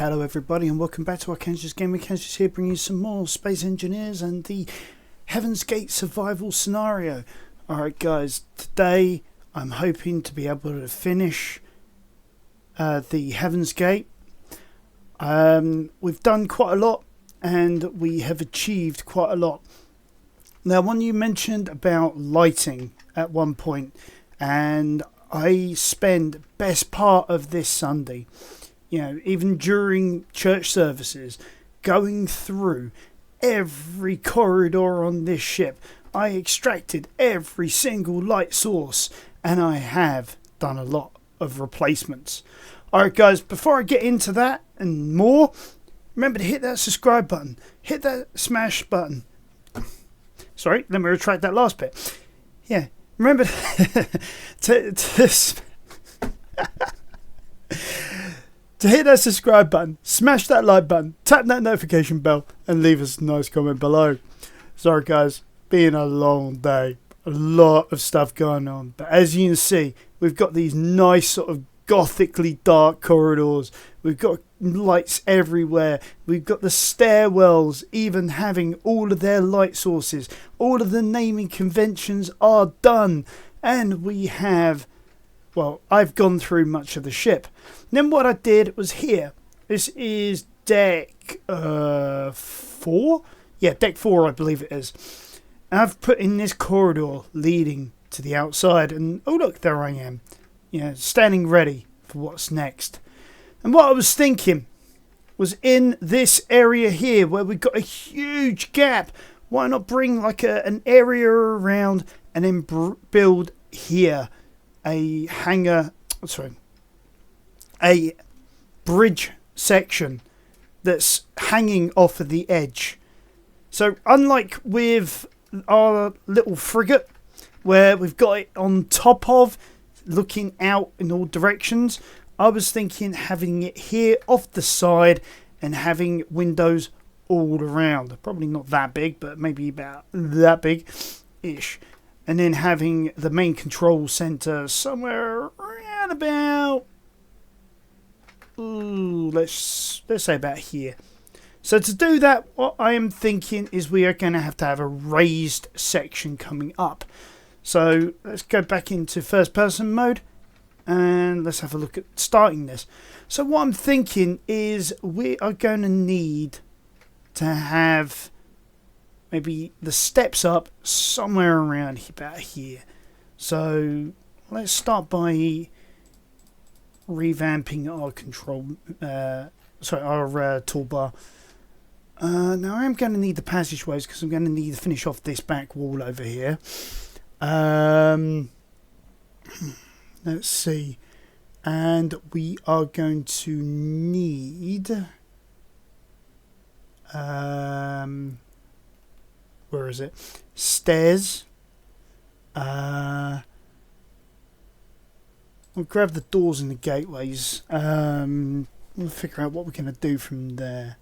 hello everybody and welcome back to Arkansas Gaming. Arkansas here bringing you some more Space Engineers and the Heaven's Gate survival scenario. Alright guys, today I'm hoping to be able to finish the Heaven's Gate. We've done quite a lot and we have achieved quite a lot. Now one you mentioned about lighting at one point, and I spend best part of this Sunday, you know, even during church services, going through every corridor on this ship. I extracted every single light source and I have done a lot of replacements. Alright guys, before I get into that and more, remember to hit that subscribe button, hit that smash button. Sorry, let me retract that last bit. Yeah, remember to hit that subscribe button, smash that like button, tap that notification bell, and leave us a nice comment below. Sorry guys, been a long day, a lot of stuff going on, but as you can see, we've got these nice sort of gothically dark corridors. We've got lights everywhere. We've got the stairwells even having all of their light sources. All of the naming conventions are done, and we have, well, I've gone through much of the ship. Then what I did was here. This is deck 4? Yeah, deck 4 I believe it is. And I've put in this corridor leading to the outside, and oh look, there I am. You know, standing ready for what's next. And what I was thinking was in this area here where we've got a huge gap, why not bring like an area around and then build here a a bridge section that's hanging off of the edge. So unlike with our little frigate where we've got it on top of, looking out in all directions, I was thinking having it here off the side and having windows all around. Probably not that big, but maybe about that big ish. And then having the main control center somewhere around about, let's say about here. So to do that, what I am thinking is we are going to have a raised section coming up. So let's go back into first person mode and let's have a look at starting this. So what I'm thinking is we are going to need to have maybe the steps up somewhere around about here. So let's start by revamping our control, our toolbar. Now I am going to need the passageways because I'm going to need to finish off this back wall over here. Let's see, and we are going to need where is it? Stairs. We'll grab the doors and the gateways. We'll figure out what we're going to do from there.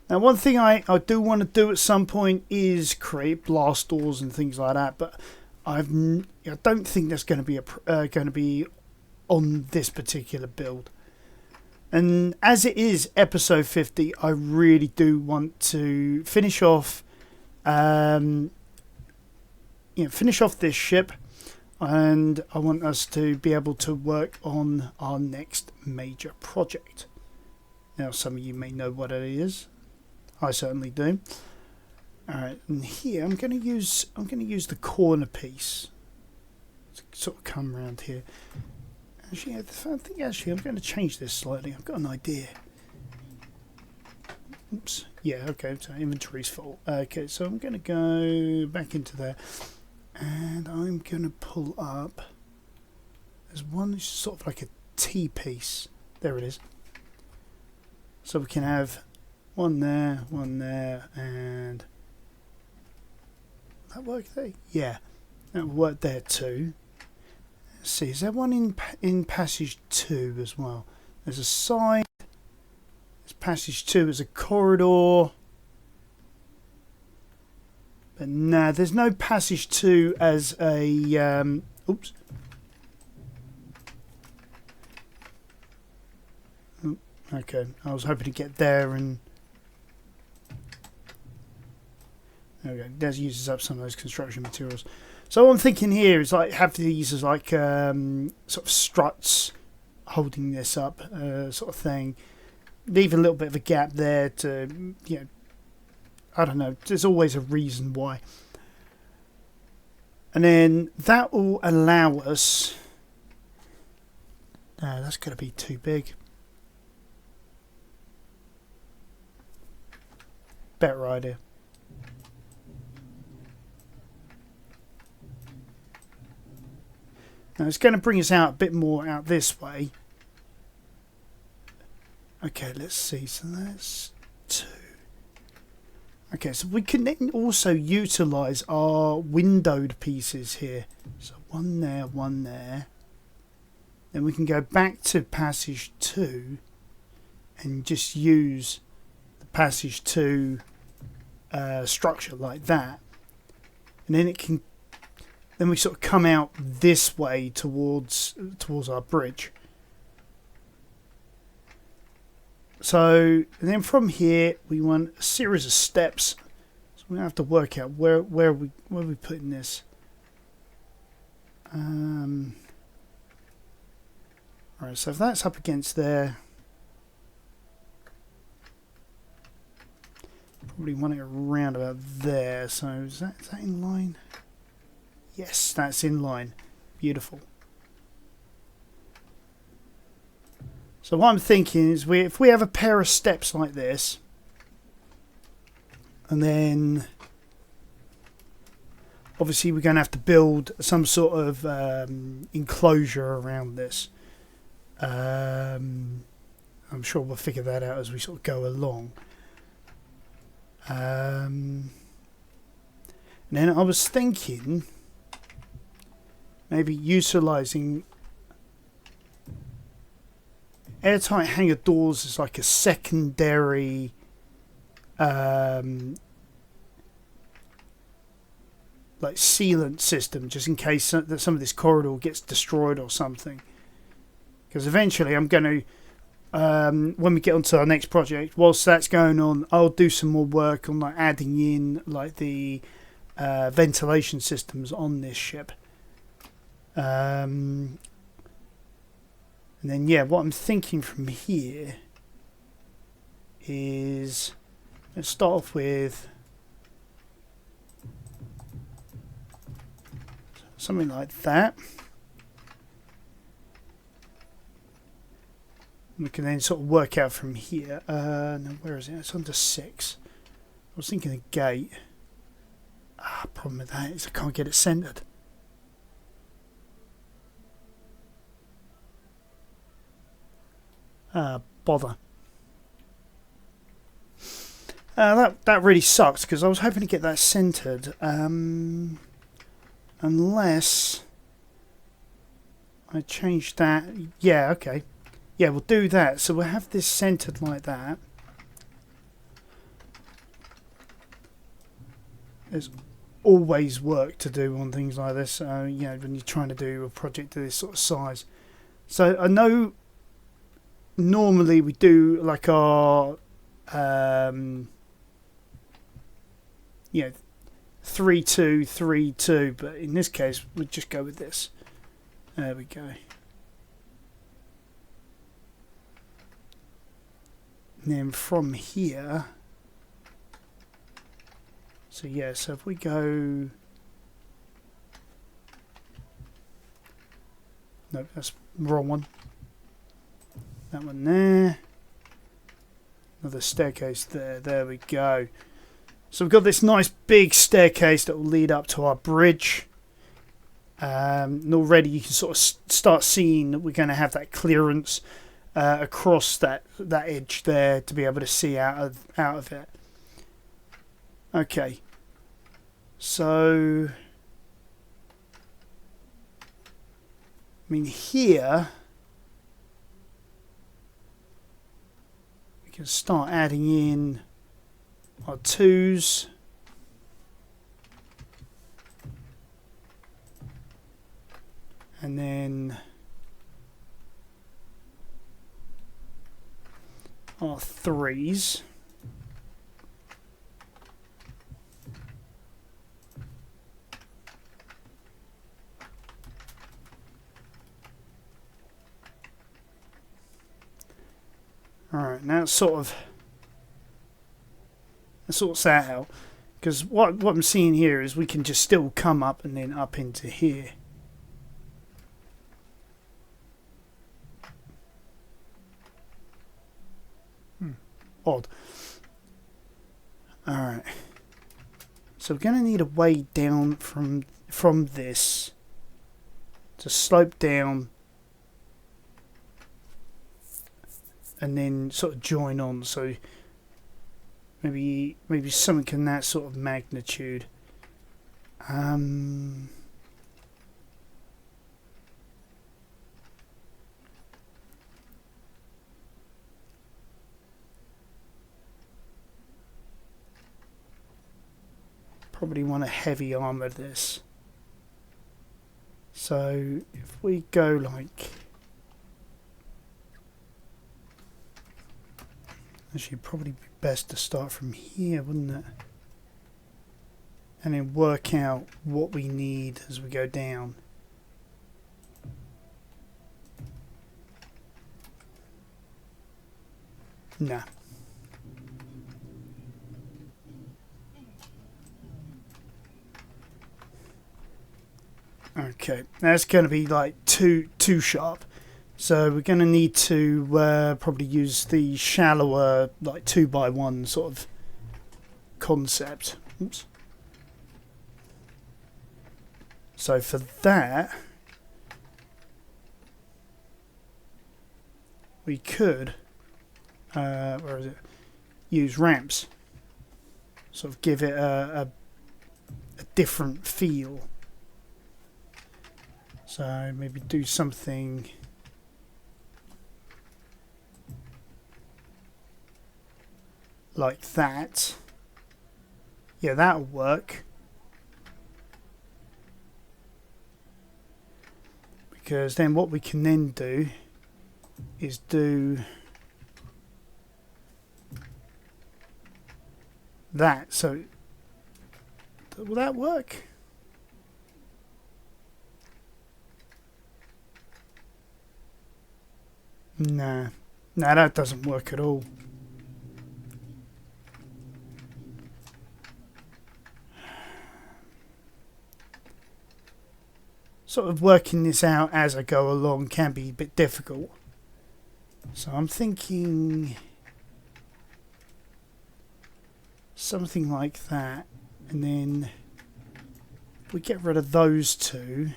Now one thing I do want to do at some point is create blast doors and things like that, but I don't think that's going to be on this particular build. And as it is episode 50, I really do want to finish off, finish off this ship, and I want us to be able to work on our next major project. Now, some of you may know what it is. I certainly do. Alright, and here I'm going to use the corner piece to sort of come around here. Actually, I think I'm going to change this slightly. I've got an idea. Oops. Yeah, okay, so inventory's full. Okay, so I'm going to go back into there, and I'm going to pull up. There's one sort of like a T piece. There it is. So we can have one there, and that work there? Yeah, that will work there too. Let's see, is there one in passage 2 as well? There's a side. There's passage 2 as a corridor. But nah, there's no passage 2 as a oops. Okay, I was hoping to get there and... Okay, that uses up some of those construction materials. So what I'm thinking here is like have these as like sort of struts holding this up, sort of thing. Leave a little bit of a gap there to, you know, I don't know. There's always a reason why. And then that will allow us... No, that's going to be too big. Better idea. Now it's going to bring us out a bit more out this way. Okay, let's see. So that's 2. Okay, so we can then also utilise our windowed pieces here. So 1 there, 1 there. Then we can go back to passage 2 and just use the passage 2 structure like that. And then it can... Then we sort of come out this way towards our bridge. So and then from here we want a series of steps. So we have to work out where we putting this. Alright, so if that's up against there, probably want it around about there. So is that in line? Yes, that's in line. Beautiful. So what I'm thinking is if we have a pair of steps like this, and then obviously we're going to have to build some sort of enclosure around this. I'm sure we'll figure that out as we sort of go along. And then I was thinking maybe utilising airtight hangar doors as like a secondary like sealant system, just in case some of this corridor gets destroyed or something. Because eventually I'm going to, when we get onto our next project, whilst that's going on, I'll do some more work on like adding in like the ventilation systems on this ship. And then yeah, what I'm thinking from here is let's start off with something like that. We can then sort of work out from here. No, where is it? It's under 6. I was thinking a gate. Problem with that is I can't get it centered. Bother. That really sucks because I was hoping to get that centered. Unless I change that. Yeah, okay. Yeah, we'll do that. So we'll have this centered like that. There's always work to do on things like this. You know, when you're trying to do a project of this sort of size. So I know normally we do like our you know 3-2 3-2, but in this case we'll just go with this. There we go. And then from here, so yeah, so if we go, no, that's the wrong one. That one there. Another staircase there. There we go. So we've got this nice big staircase that will lead up to our bridge. And already you can sort of start seeing that we're going to have that clearance across that edge there to be able to see out of it. Okay. So I mean here we can start adding in our 2s. And then our 3s. Alright, now it's sort of sorts that out, because what I'm seeing here is we can just still come up and then up into here. Odd. Alright. So we're going to need a way down from this to slope down and then sort of join on. So maybe something in that sort of magnitude. Probably want to heavy armor this. So if we go like, actually probably be best to start from here, wouldn't it? And then work out what we need as we go down. Nah. Okay, that's going to be like too sharp. So we're going to need to probably use the shallower, like 2x1 sort of concept. Oops. So for that, we could, where is it? Use ramps. Sort of give it a different feel. So maybe do something like that. Yeah, that'll work. Because then what we can then do is do that. So will that work? Nah, that doesn't work at all. Sort of working this out as I go along can be a bit difficult. So I'm thinking something like that, and then if we get rid of those two,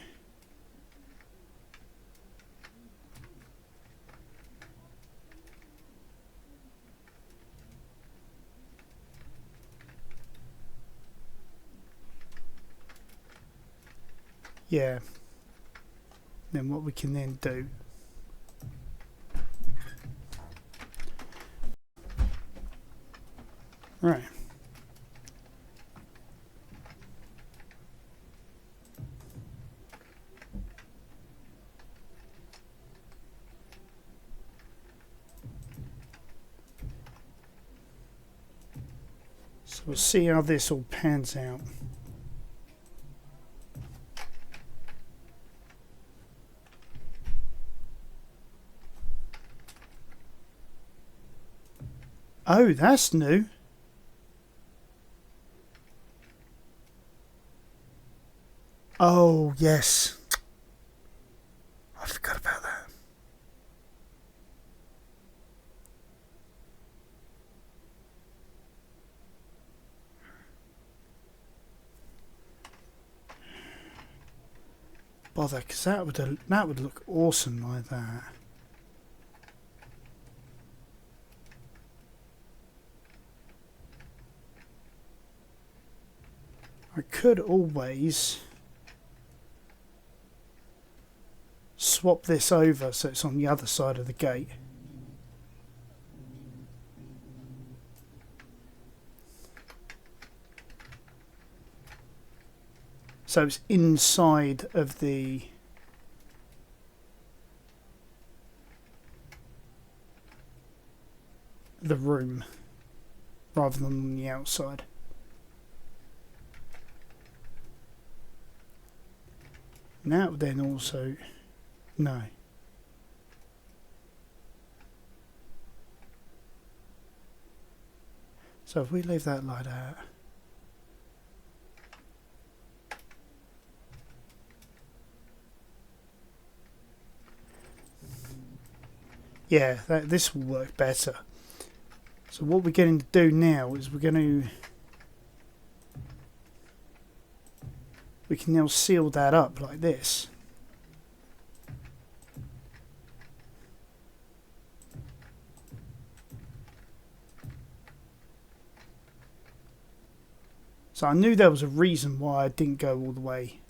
yeah, then what we can then do, right, so we'll see how this all pans out. Oh, that's new. Oh, yes. I forgot about that. Bother, because that would look awesome like that. I could always swap this over so it's on the other side of the gate. So it's inside of the the room rather than on the outside. Now then also, no. So if we leave that like that, yeah, this will work better. So what we're going to do now is we can now seal that up like this. So I knew there was a reason why I didn't go all the way.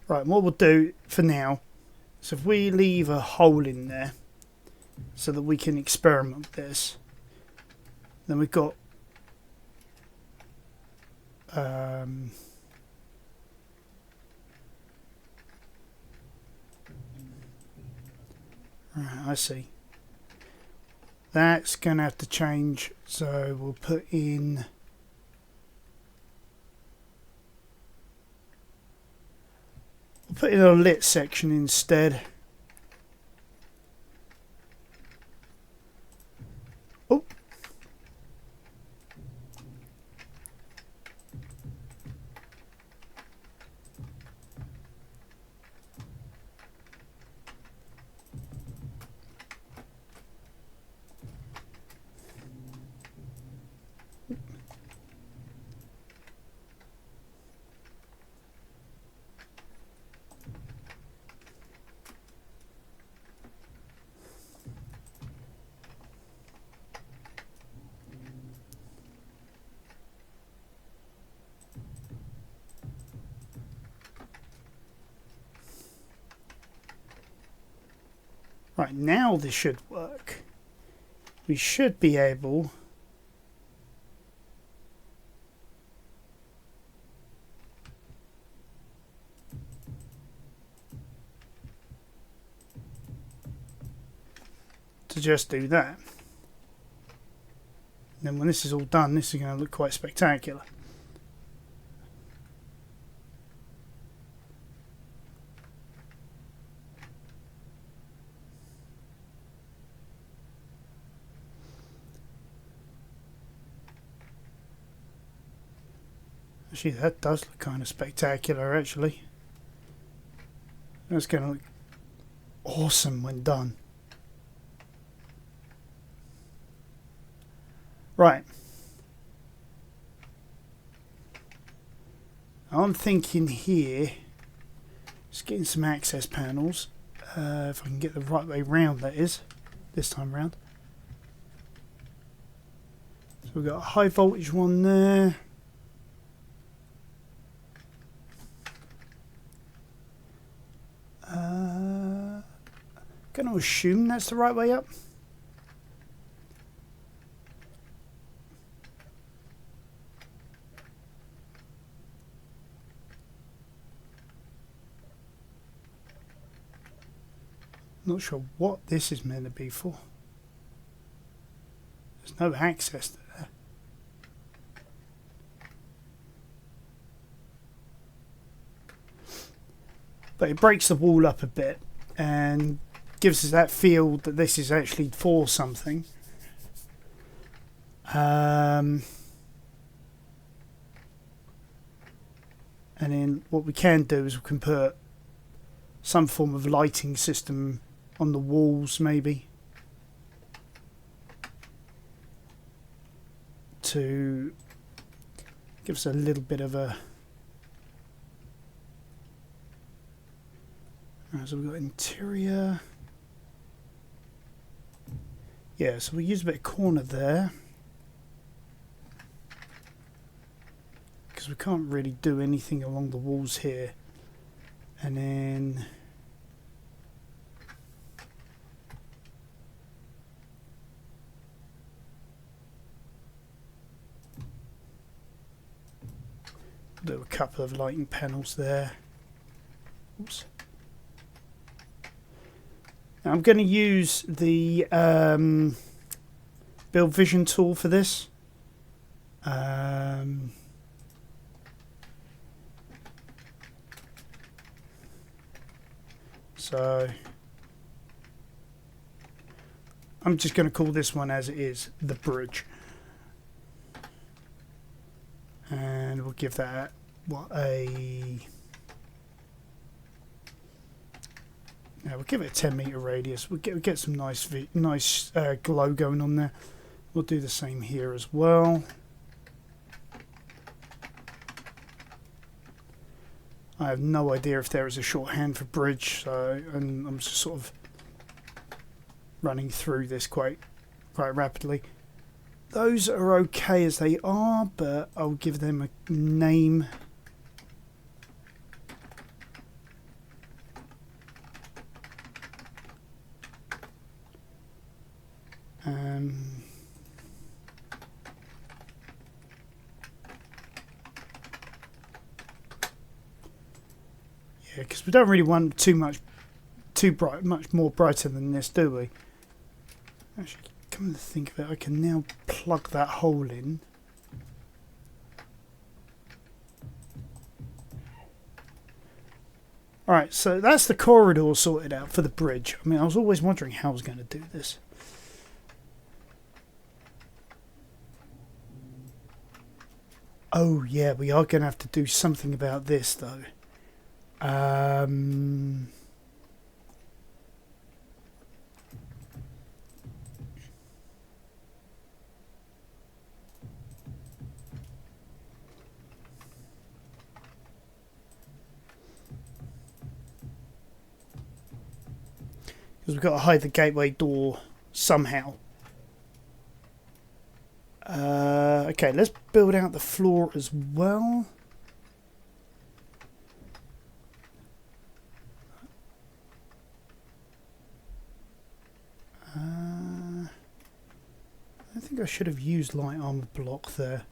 Right, and what we'll do for now is if we leave a hole in there so that we can experiment with this, then we've got right, I see. That's going to have to change, so we'll put in a lit section instead. Oh. Right, now this should work. We should be able to just do that. And then when this is all done, this is going to look quite spectacular. Actually, that does look kind of spectacular, actually. That's going to look awesome when done. Right. I'm thinking here, just getting some access panels. If I can get the right way round, that is, this time round. So we've got a high voltage one there. Going to assume that's the right way up. Not sure what this is meant to be for. There's no access to there. But it breaks the wall up a bit and gives us that feel that this is actually for something. And then what we can do is we can put some form of lighting system on the walls, maybe, to give us a little bit of a... Right, so we've got interior. Yeah, so we use a bit of corner there, because we can't really do anything along the walls here. And then do a couple of lighting panels there. Oops. Now I'm going to use the Build Vision tool for this. So I'm just going to call this one as it is, the bridge. And we'll give that, what, we'll give it a 10 meter radius. We'll get some nice glow going on there. We'll do the same here as well. I have no idea if there is a shorthand for bridge, so and I'm just sort of running through this quite rapidly. Those are okay as they are, but I'll give them a name. Yeah, because we don't really want too much, much more brighter than this, do we? Actually, come to think of it, I can now plug that hole in. Alright, so that's the corridor sorted out for the bridge. I mean, I was always wondering how I was going to do this. Oh yeah, we are going to have to do something about this though. Because we've got to hide the gateway door somehow. Okay, let's build out the floor as well. I think I should have used light armor block there.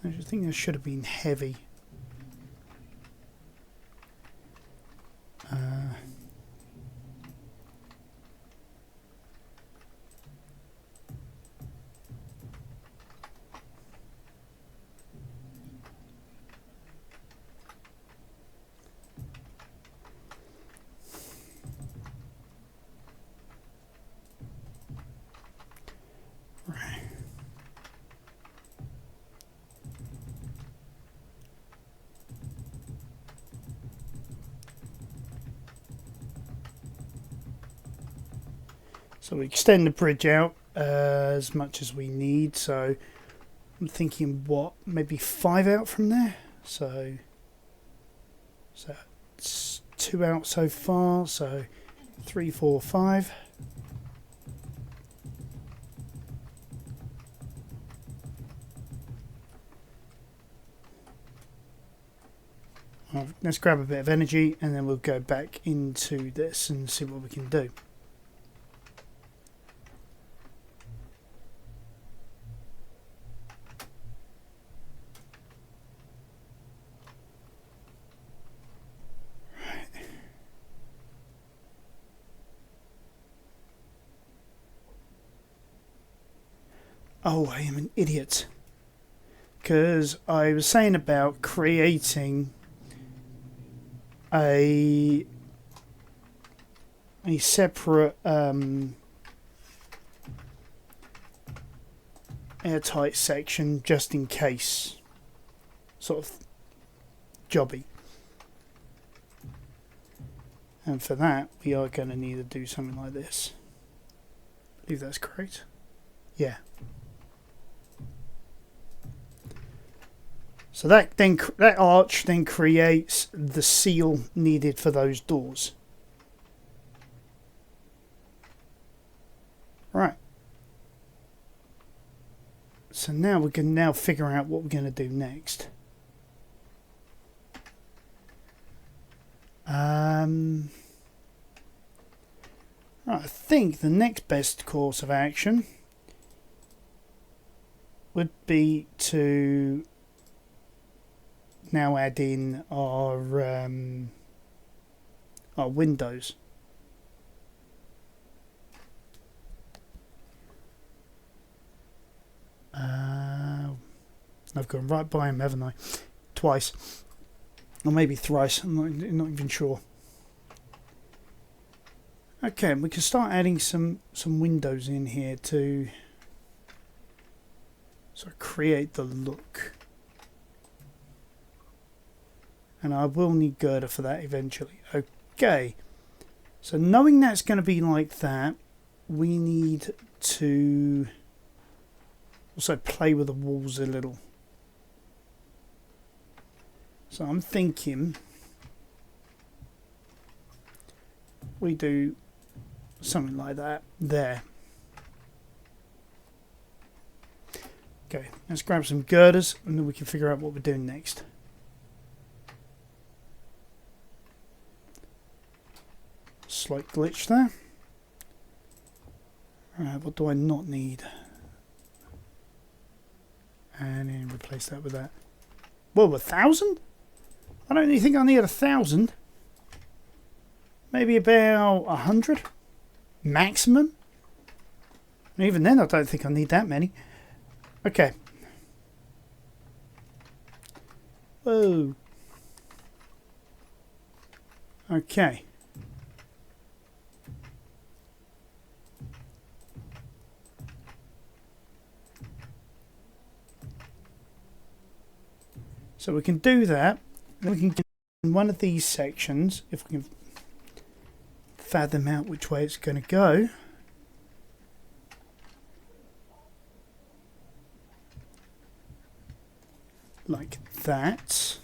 I think that should have been heavy. So we extend the bridge out as much as we need. So I'm thinking, what, maybe 5 out from there. So it's 2 out so far. So 3, 4, 5. Let's grab a bit of energy and then we'll go back into this and see what we can do. Oh, I am an idiot. Because I was saying about creating a separate airtight section just in case sort of jobby. And for that we are going to need to do something like this. I believe that's correct. Yeah. So that arch then creates the seal needed for those doors. Right. So now we can now figure out what we're going to do next. Right, I think the next best course of action would be to now add in our our windows. I've gone right by him, haven't I? Twice. Or maybe thrice. I'm not even sure. Okay, we can start adding some windows in here to sort of create the look. And I will need girder for that eventually. Okay. So knowing that's going to be like that, we need to also play with the walls a little. So I'm thinking we do something like that there. Okay, let's grab some girders and then we can figure out what we're doing next. Slight glitch there. Alright, what do I not need? And then replace that with that. Whoa, 1,000? I don't really think I need 1,000. Maybe about 100 maximum. And even then, I don't think I need that many. Okay. Whoa. Okay. So we can do that. And we can get in one of these sections, if we can fathom out which way it's going to go. Like that.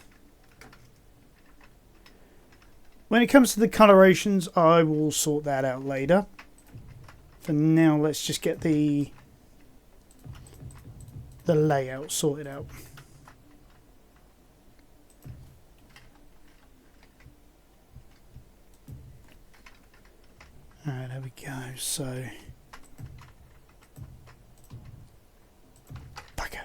When it comes to the colorations, I will sort that out later. For now, let's just get the layout sorted out. Alright, there we go. So, bugger.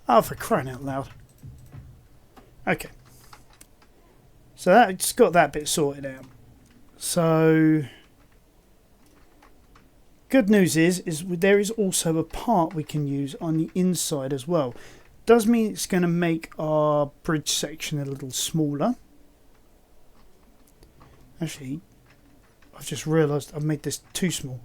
Oh, for crying out loud. Okay. So that's got that bit sorted out. So, good news is there is also a part we can use on the inside as well. Does mean it's going to make our bridge section a little smaller. Actually, I've just realised I've made this too small.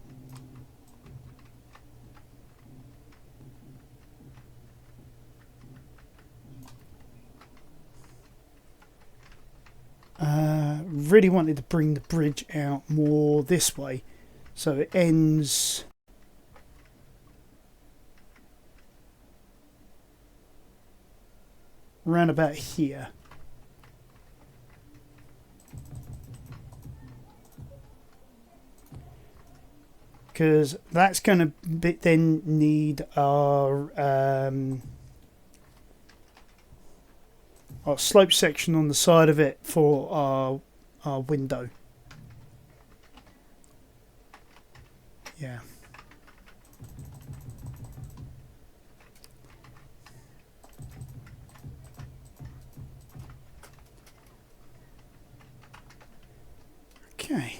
Really wanted to bring the bridge out more this way, so it ends around about here. Because that's going to then need our slope section on the side of it for our window. Yeah. Okay.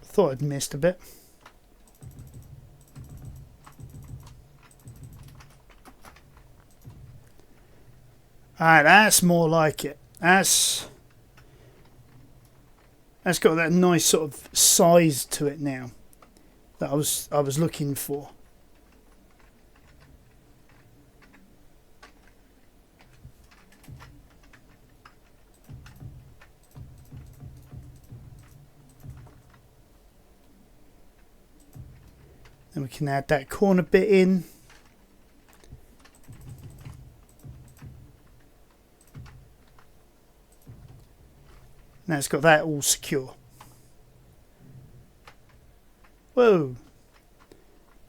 Thought I'd missed a bit. Alright, that's more like it. That's got that nice sort of size to it now that I was looking for. Then we can add that corner bit in. Now it's got that all secure. Whoa.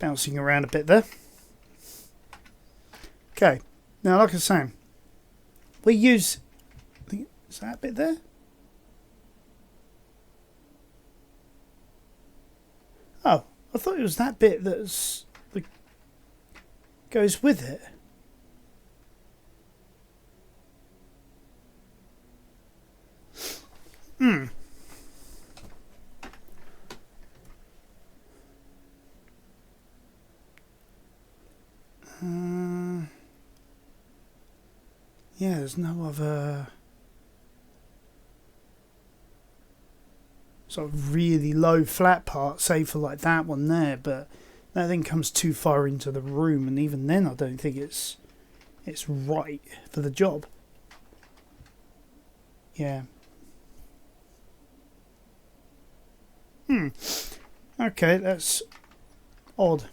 bouncing around a bit there. Okay, now like I was saying, we use, is that bit there? Oh, I thought it was that bit that goes with it. Yeah, there's no other sort of really low flat part, save for like that one there, but that thing comes too far into the room, and even then I don't think it's right for the job. Yeah. Okay, that's odd.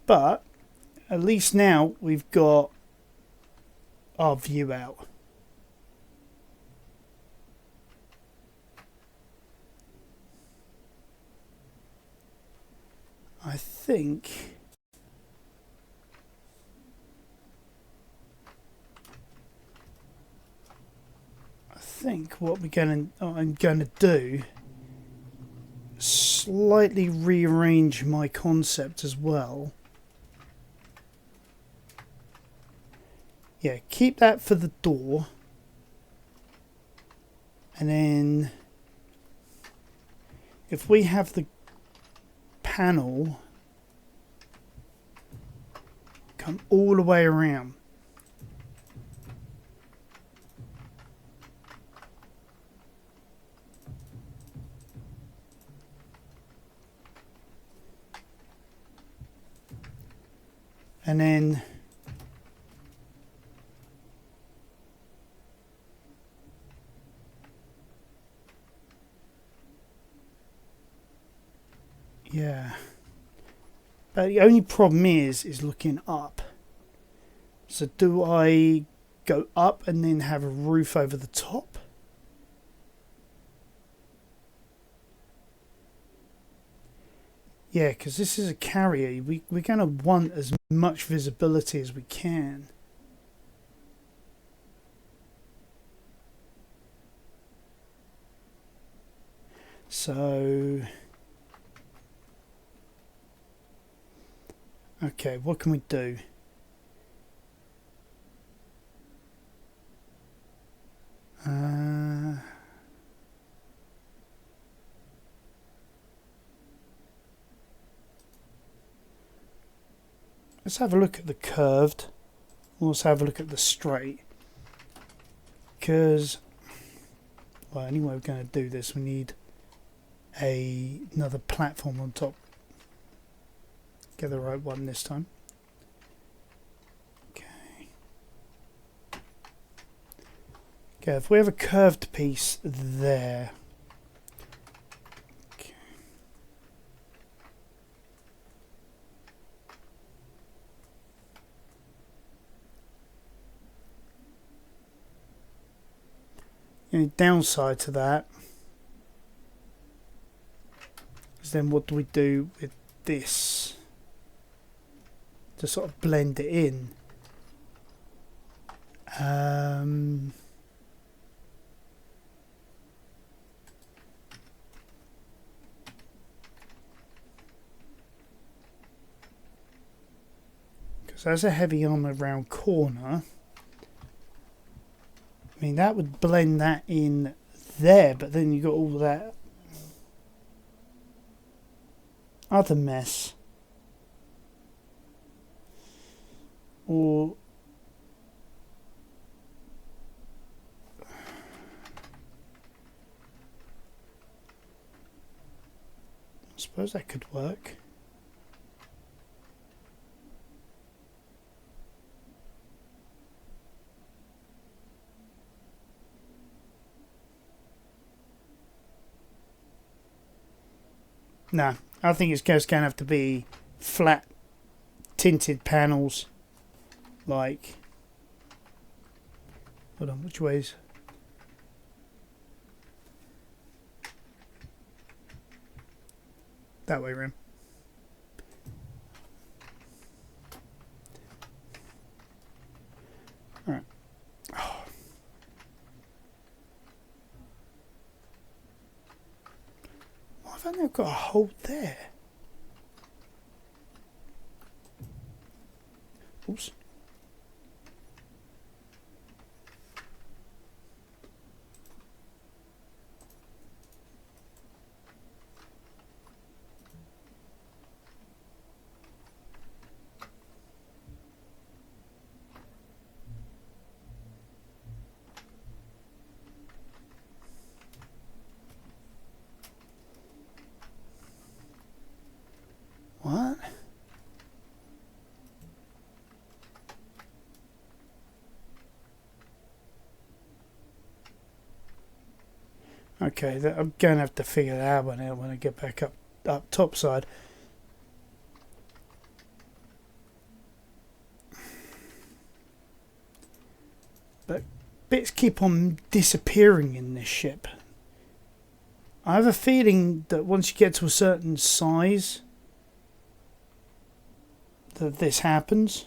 But at least now we've got our view out. I think what I'm gonna do, slightly rearrange my concept as well. Yeah, keep that for the door, and then if we have the panel come all the way around. And then yeah. But the only problem is looking up. So do I go up and then have a roof over the top? Yeah, because this is a carrier. We're going to want as much visibility as we can. So... okay, what can we do? Let's have a look at the curved. Let's have a look at the straight. Because, well, anyway, we're going to do this. We need another platform on top. Get the right one this time. Okay. Okay, if we have a curved piece there. Okay. The only downside to that is then what do we do with this to sort of blend it in? Because as a heavy armor round corner, I mean that would blend that in there, but then you got all that other mess. Or I suppose that could work. No, I think it's just going to have to be flat tinted panels. Like, hold on, which ways? That way around. I know I've got a hole there. Oops. What? Okay, I'm going to have to figure that one out when I get back up top side. But bits keep on disappearing in this ship. I have a feeling that once you get to a certain size, that this happens.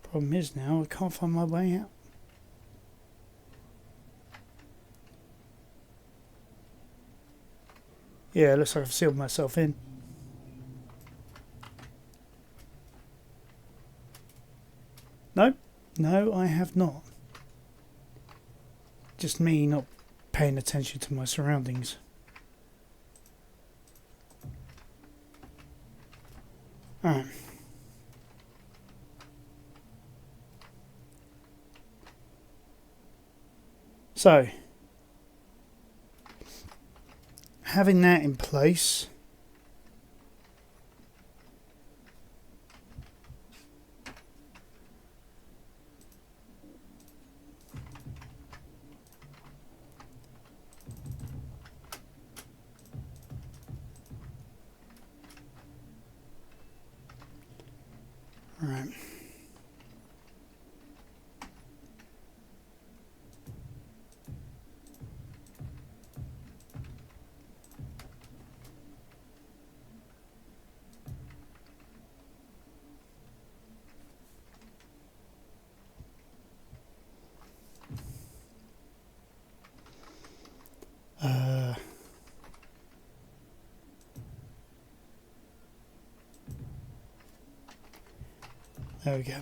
Problem is now I can't find my way out. Yeah, it looks like I've sealed myself in. No, no, I have not. Just me not paying attention to my surroundings. Alright. So, having that in place, right. There we go.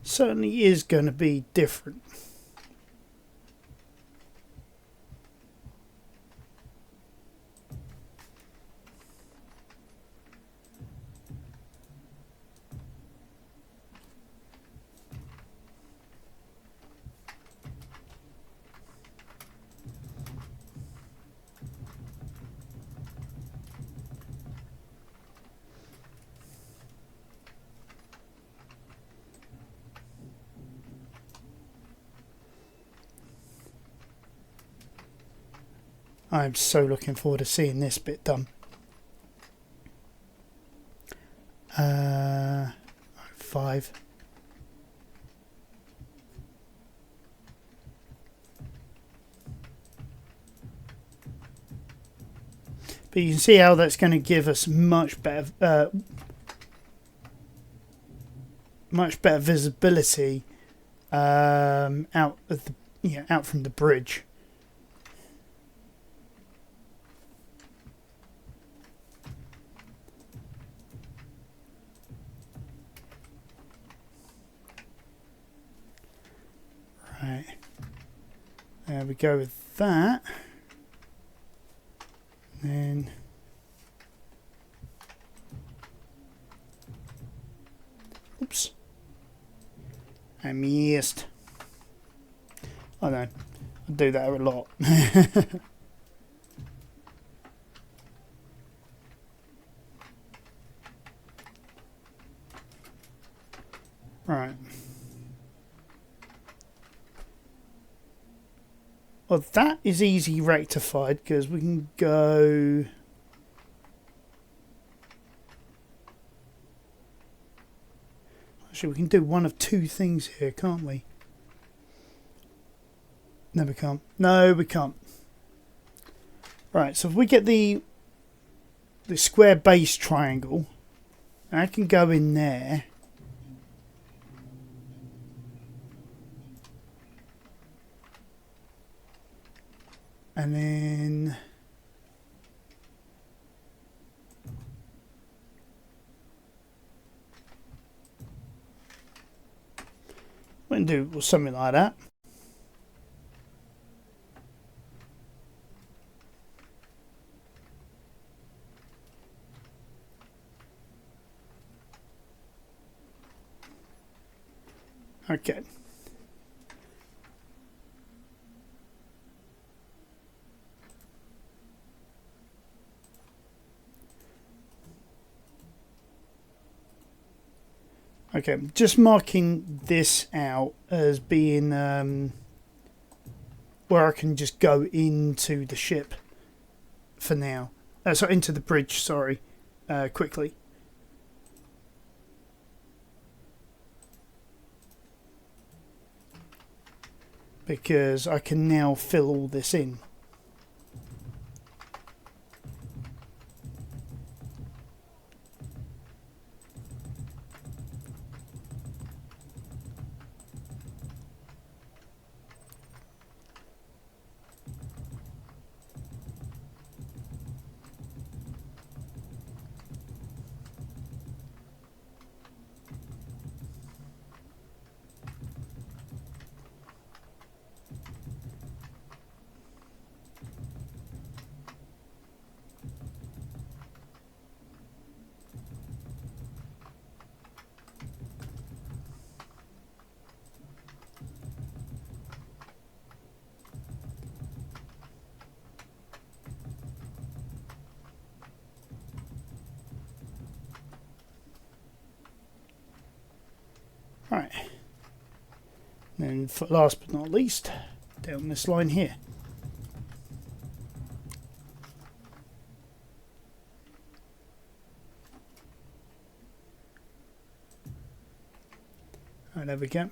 Certainly is going to be different. I'm so looking forward to seeing this bit done. 5. But you can see how that's going to give us much better visibility out of the out from the bridge. Right, there we go with that. Then oops, I missed. Oh no, I do that a lot. Right. Well, that is easy rectified because we can go... Actually, we can do one of two things here, can't we? No, we can't. No, we can't. Right, so if we get the square base triangle, I can go in there. And then... we can do something like that. Okay. Okay, I'm just marking this out as being where I can just go into the ship for now. So into the bridge, sorry, quickly. Because I can now fill all this in. Right. And for last but not least, down this line here. Right, there we go.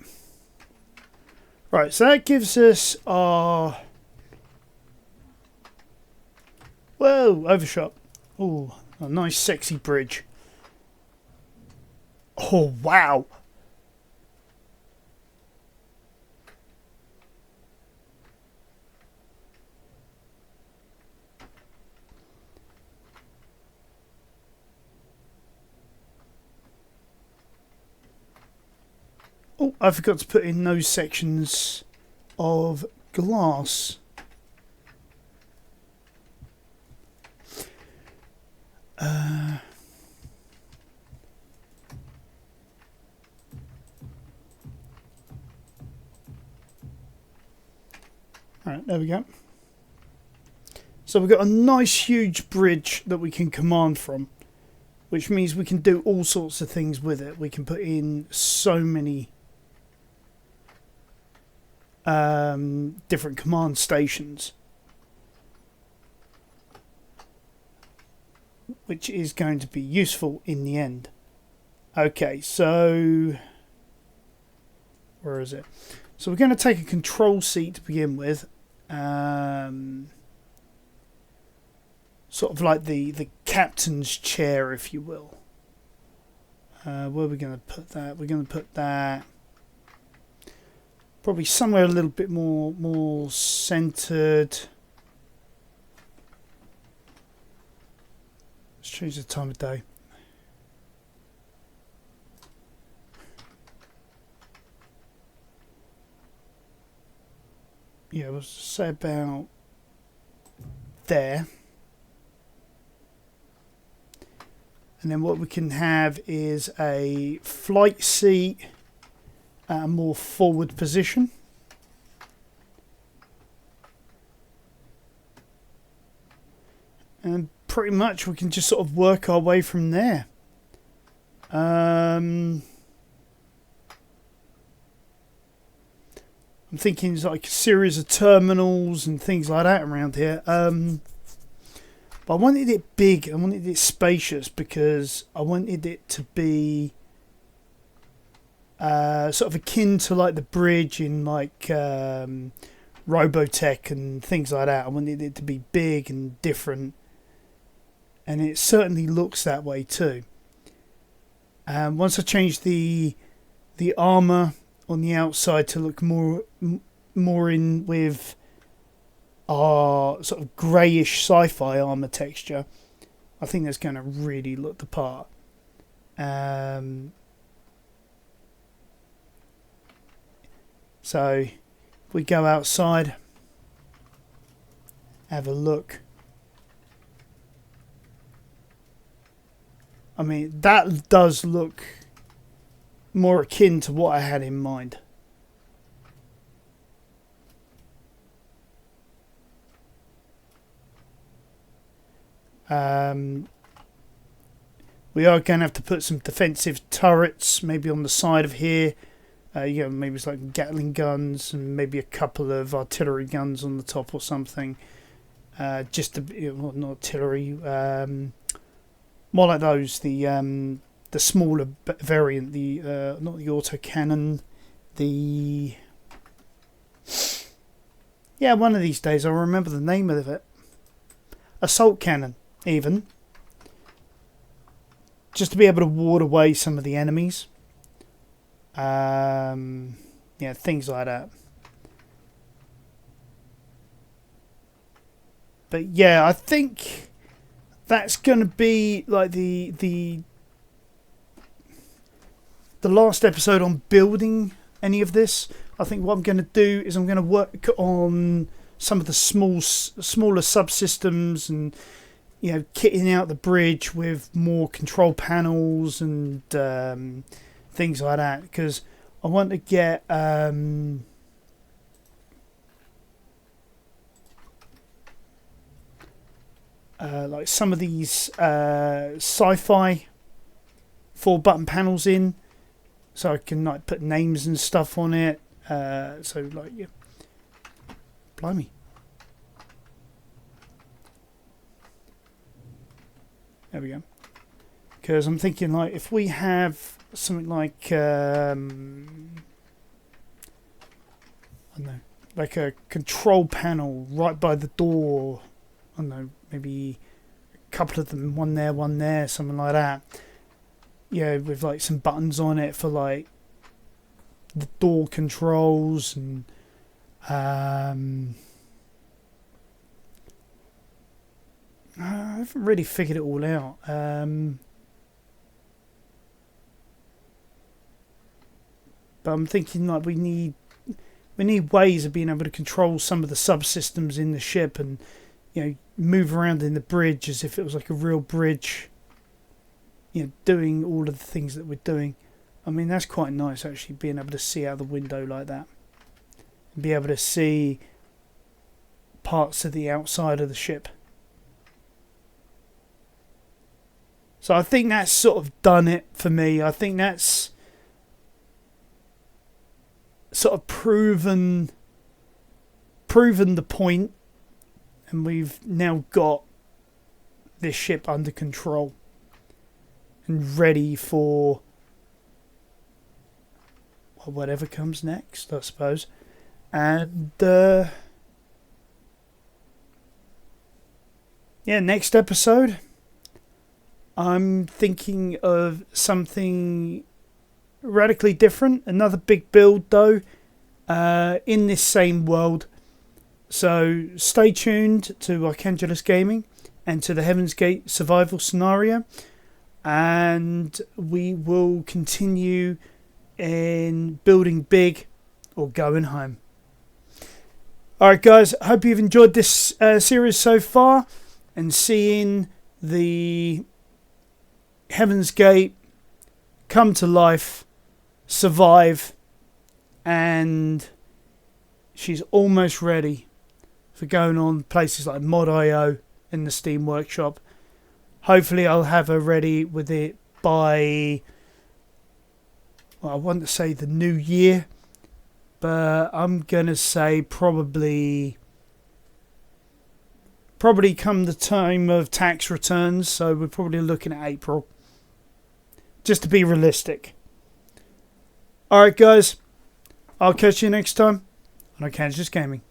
Right, so that gives us our... Whoa, overshot. Oh, a nice sexy bridge. Oh, wow. Oh, I forgot to put in those sections of glass. Alright, there we go. So we've got a nice huge bridge that we can command from, which means we can do all sorts of things with it. We can put in so many different command stations, which is going to be useful in the end. Okay, so where is it? So we're going to take a control seat to begin with, sort of like the captain's chair, if you will. Where are we going to put that? We're going to put that probably somewhere a little bit more centered. Let's change the time of day. Yeah, we'll say about there. And then what we can have is a flight seat at a more forward position. And pretty much we can just sort of work our way from there. I'm I'm thinking it's like a series of terminals and things like that around here. But I wanted it big. I wanted it spacious because I wanted it to be sort of akin to like the bridge in like Robotech and things like that. I wanted it to be big and different, and it certainly looks that way too. Once I changed the armor on the outside to look more in with our sort of greyish sci-fi armor texture, I think that's going to really look the part. So if we go outside, have a look. I mean, that does look more akin to what I had in mind. We are going to have to put some defensive turrets maybe on the side of here. Maybe it's like Gatling guns and maybe a couple of artillery guns on the top or something. Just not artillery, more like those. The smaller variant, not the autocannon, one of these days I'll remember the name of it. Assault cannon, even. Just to be able to ward away some of the enemies. Things like that. But yeah, I think that's going to be like the last episode on building any of this. I think what I'm going to do is I'm going to work on some of the smaller subsystems and kitting out the bridge with more control panels and things like that, because I want to get like some of these sci-fi 4-button panels in, so I can like put names and stuff on it. Blimey. There we go. Because I'm thinking, like, if we have something like I don't know, like a control panel right by the door. I don't know, maybe a couple of them, one there, something like that. Yeah, with like some buttons on it for like the door controls and I haven't really figured it all out. But I'm thinking like we need ways of being able to control some of the subsystems in the ship and move around in the bridge as if it was like a real bridge. Doing all of the things that we're doing. I mean, that's quite nice actually, being able to see out the window like that. And be able to see parts of the outside of the ship. So I think that's sort of done it for me. I think that's sort of proven the point, and we've now got this ship under control and ready for whatever comes next, I suppose. And next episode I'm thinking of something radically different. Another big build though, in this same world. So stay tuned to Archangelus Gaming and to the Heaven's Gate survival scenario, and we will continue in building big or going home. Alright guys, hope you've enjoyed this series so far, and seeing the Heaven's Gate come to life, survive, and she's almost ready for going on places like Mod.io in the Steam Workshop. Hopefully I'll have her ready with it by, I want to say the new year, but I'm going to say probably come the time of tax returns, so we're probably looking at April, just to be realistic. Alright guys, I'll catch you next time on Kansas Gaming.